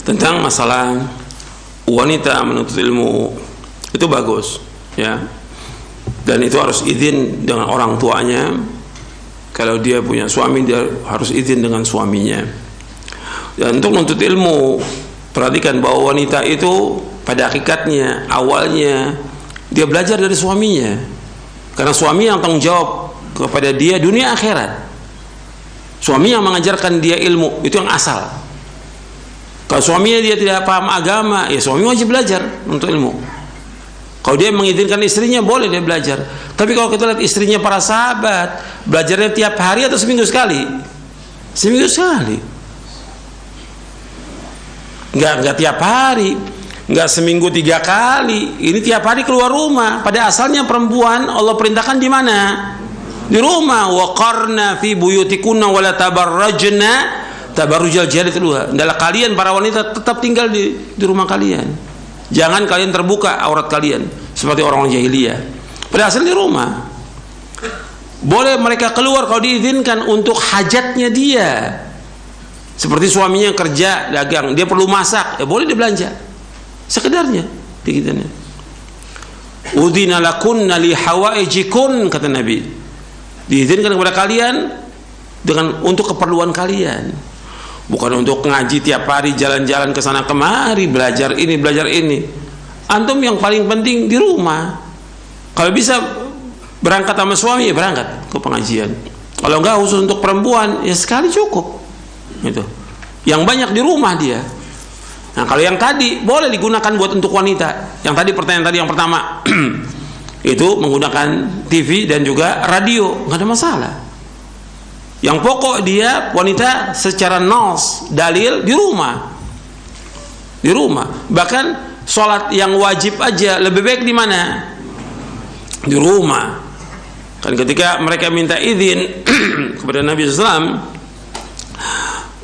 tentang masalah wanita menuntut ilmu itu bagus, ya. Dan itu harus izin dengan orang tuanya. Kalau dia punya suami, dia harus izin dengan suaminya. Dan untuk menuntut ilmu, perhatikan bahwa wanita itu pada hakikatnya awalnya dia belajar dari suaminya, karena suami yang tanggung jawab kepada dia dunia akhirat. Suami yang mengajarkan dia ilmu, itu yang asal. Kalau suaminya dia tidak paham agama, ya suami wajib belajar untuk ilmu. Kalau dia mengizinkan istrinya, boleh dia belajar. Tapi kalau kita lihat istrinya para sahabat, belajarnya tiap hari atau seminggu sekali? Seminggu sekali. Enggak tiap hari, enggak seminggu 3 kali. Ini tiap hari keluar rumah. Pada asalnya perempuan Allah perintahkan di mana? Di rumah. Wa qarna fi buyutikunna wa la tabarrajna tabarrujal jahiliyatil ula. Adalah kalian para wanita tetap tinggal di rumah kalian. Jangan kalian terbuka aurat kalian seperti orang-orang jahiliyah. Pada asal di rumah. Boleh mereka keluar kalau diizinkan untuk hajatnya dia. Seperti suaminya kerja dagang, dia perlu masak, ya boleh dia belanja. Sekedarnya, dikitanya. Udhina lakunna li hawaijikun, kata Nabi. Diizinkan kepada kalian untuk keperluan kalian. Bukan untuk ngaji tiap hari, jalan-jalan ke sana kemari, belajar ini, belajar ini. Antum yang paling penting di rumah. Kalau bisa berangkat sama suami, ya berangkat ke pengajian. Kalau enggak, khusus untuk perempuan, ya sekali cukup. Gitu. Yang banyak di rumah dia. Nah, kalau yang tadi boleh digunakan buat untuk wanita. Yang tadi pertanyaan tadi yang pertama itu menggunakan TV dan juga radio, nggak ada masalah. Yang pokok dia wanita secara nos dalil di rumah. Di rumah. Bahkan sholat yang wajib aja lebih baik di mana? Di rumah. Kan ketika mereka minta izin kepada Nabi SAW,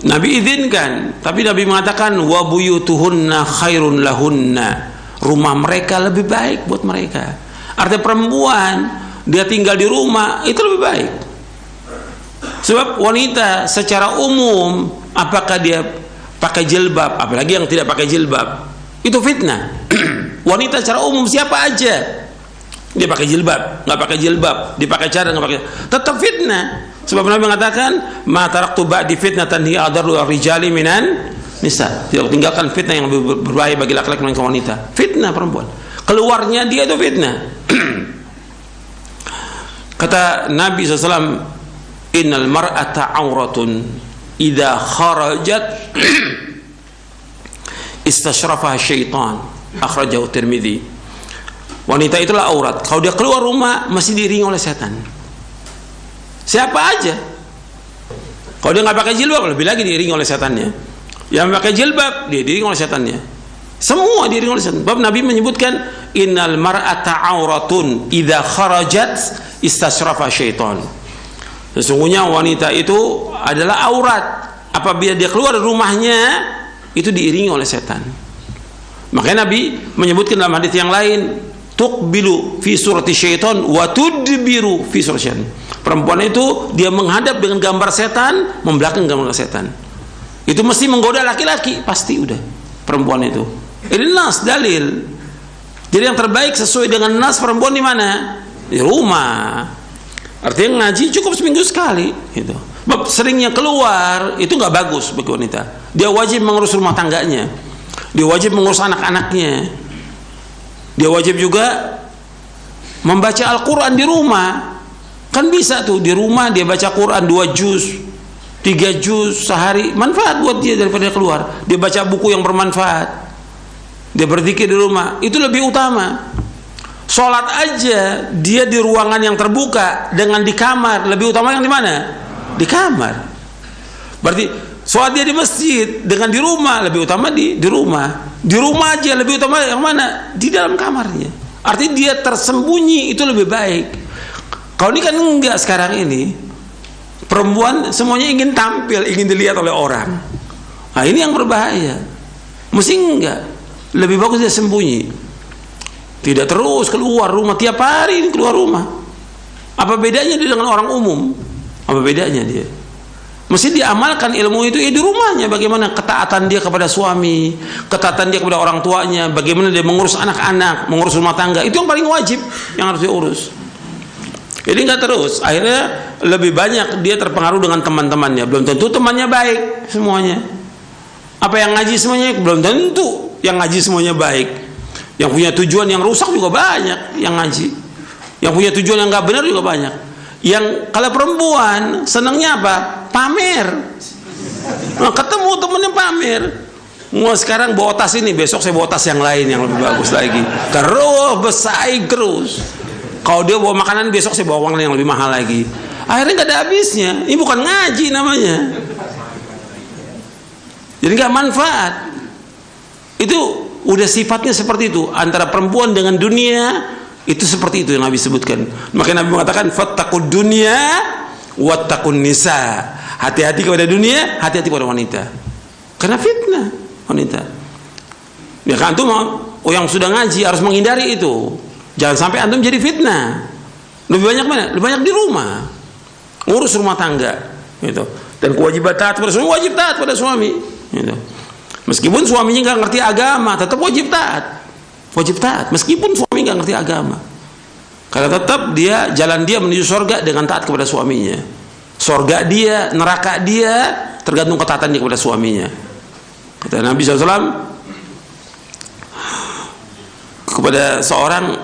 Nabi izinkan, tapi Nabi mengatakan wa buyutuhunna khairun lahunna. Rumah mereka lebih baik buat mereka. Artinya perempuan dia tinggal di rumah itu lebih baik. Sebab wanita secara umum, apakah dia pakai jilbab, apalagi yang tidak pakai jilbab, itu fitnah. Wanita secara umum siapa aja, dia pakai jilbab, nggak pakai jilbab, dia pakai cadar, nggak pakai, tetap fitnah. Sebab Nabi mengatakan, ma taraktu ba'di fitnatan hiya adarru ar-rijali minan nisa. Tidak tinggalkan fitnah yang lebih berbahaya bagi laki-laki dibanding wanita. Fitnah perempuan. Keluarnya dia itu fitnah. Kata Nabi SAW, innal mar'ata auratun idza kharajat istashrafaha syaitan, akhrajahu Tirmidzi. Wanita itulah aurat. Kalau dia keluar rumah mesti diiringi oleh setan. Siapa aja. Kalau dia nggak pakai jilbab, lebih lagi diiringi oleh setannya. Yang pakai jilbab, dia diiringi oleh setannya. Semua diiringi oleh setan. Sebab Nabi menyebutkan innal mar'ata auratun idza kharajat istashrafaha syaitan. Sesungguhnya wanita itu adalah aurat. Apabila dia keluar dari rumahnya, itu diiringi oleh setan. Makanya Nabi menyebutkan dalam hadis yang lain, tuqbilu fi surati syaitan wa tudbiru fi surati syaitan. Perempuan itu dia menghadap dengan gambar setan, membelakang gambar setan. Itu mesti menggoda laki-laki, pasti udah perempuan itu. Ini nas dalil. Jadi yang terbaik sesuai dengan nas perempuan di mana? Di rumah. Artinya ngaji cukup seminggu sekali, gitu. Seringnya keluar itu nggak bagus bagi wanita. Dia wajib mengurus rumah tangganya, dia wajib mengurus anak-anaknya, dia wajib juga membaca Al-Quran di rumah. Kan bisa tuh di rumah dia baca Quran 2 juz, 3 juz sehari, manfaat buat dia daripada dia keluar. Dia baca buku yang bermanfaat, dia berzikir di rumah, itu lebih utama. Sholat aja dia di ruangan yang terbuka dengan di kamar, lebih utama yang di mana? Di kamar. Berarti sholat dia di masjid dengan di rumah, lebih utama di rumah. Di rumah aja lebih utama yang mana? Di dalam kamarnya. Artinya dia tersembunyi itu lebih baik. Kalau ini kan enggak, sekarang ini perempuan semuanya ingin tampil, ingin dilihat oleh orang. Nah ini yang berbahaya. Mesti enggak, lebih bagus dia sembunyi. Tidak terus keluar rumah tiap hari ini keluar rumah. Apa bedanya dia dengan orang umum? Apa bedanya dia? Mesti diamalkan ilmu itu di rumahnya. Bagaimana ketaatan dia kepada suami, ketaatan dia kepada orang tuanya, bagaimana dia mengurus anak-anak, mengurus rumah tangga. Itu yang paling wajib yang harus diurus. Jadi nggak terus. Akhirnya lebih banyak dia terpengaruh dengan teman-temannya. Belum tentu temannya baik semuanya. Apa yang ngaji semuanya belum tentu yang ngaji semuanya baik. Yang punya tujuan yang rusak juga banyak yang ngaji. Yang punya tujuan yang nggak benar juga banyak. Yang kalau perempuan senangnya apa? Pamer. Nah, ketemu temennya pamer. Mau sekarang bawa tas ini, besok saya bawa tas yang lain yang lebih bagus lagi. Terus bersaing terus. Kalau dia bawa makanan, besok saya bawa uang yang lebih mahal lagi. Akhirnya nggak ada habisnya. Ini bukan ngaji namanya. Jadi nggak manfaat. Itu udah sifatnya seperti itu. Antara perempuan dengan dunia itu seperti itu yang Nabi sebutkan. Makanya Nabi mengatakan fattaqud dunya wattaqun nisa. Hati-hati kepada dunia, hati-hati kepada wanita. Karena fitnah wanita. Ya kan antum yang sudah ngaji harus menghindari itu. Jangan sampai antum jadi fitnah. Lebih banyak mana? Lebih banyak di rumah. Ngurus rumah tangga, gitu. Dan kewajiban taat pada suami, wajib taat pada suami, gitu. Meskipun suaminya nggak ngerti agama, tetap wajib taat. Wajib taat meskipun suami nggak ngerti agama, karena tetap dia jalan dia menuju surga dengan taat kepada suaminya. Surga dia, neraka dia tergantung ketaatan dia kepada suaminya. Kata Nabi SAW kepada seorang,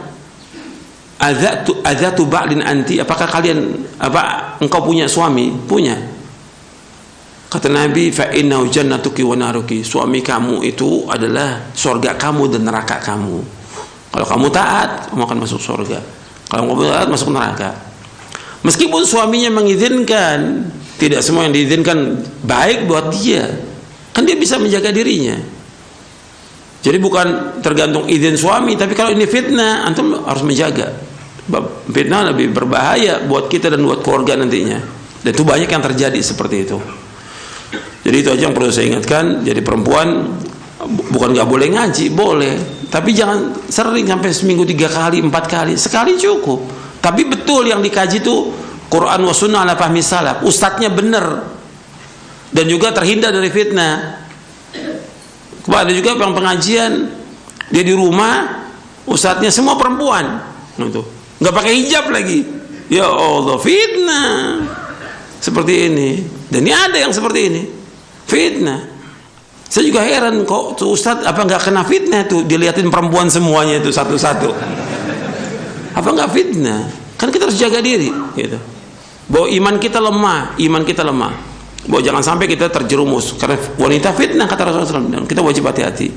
adzatu ba'lin anti, apakah kalian engkau punya suami? Punya. Kata Nabi, fa innahu jannatuki wa naruki. Suami kamu itu adalah surga kamu dan neraka kamu. Kalau kamu taat, kamu akan masuk surga. Kalau kamu taat, masuk neraka. Meskipun suaminya mengizinkan, tidak semua yang diizinkan baik buat dia. Kan dia bisa menjaga dirinya. Jadi bukan tergantung izin suami, tapi kalau ini fitnah, antum harus menjaga. Fitnah lebih berbahaya buat kita dan buat keluarga nantinya. Dan itu banyak yang terjadi seperti itu. Jadi itu aja yang perlu saya ingatkan. Jadi perempuan bukan nggak boleh ngaji, boleh, tapi jangan sering sampai seminggu 3 kali 4 kali, sekali cukup. Tapi betul yang dikaji itu Quran wa sunnah ala fahmi salaf, ustadznya benar dan juga terhindar dari fitnah. Ada juga yang pengajian dia di rumah, ustadznya semua perempuan, nggak pakai hijab lagi. Ya Allah, fitnah seperti ini. Dan ini ada yang seperti ini, fitnah. Saya juga heran kok tuh Ustadz apa nggak kena fitnah tuh, dilihatin perempuan semuanya itu satu-satu. Apa nggak fitnah? Kan kita harus jaga diri, gitu. Bahwa iman kita lemah, bahwa jangan sampai kita terjerumus karena wanita fitnah kata Rasulullah SAW, dan kita wajib hati-hati.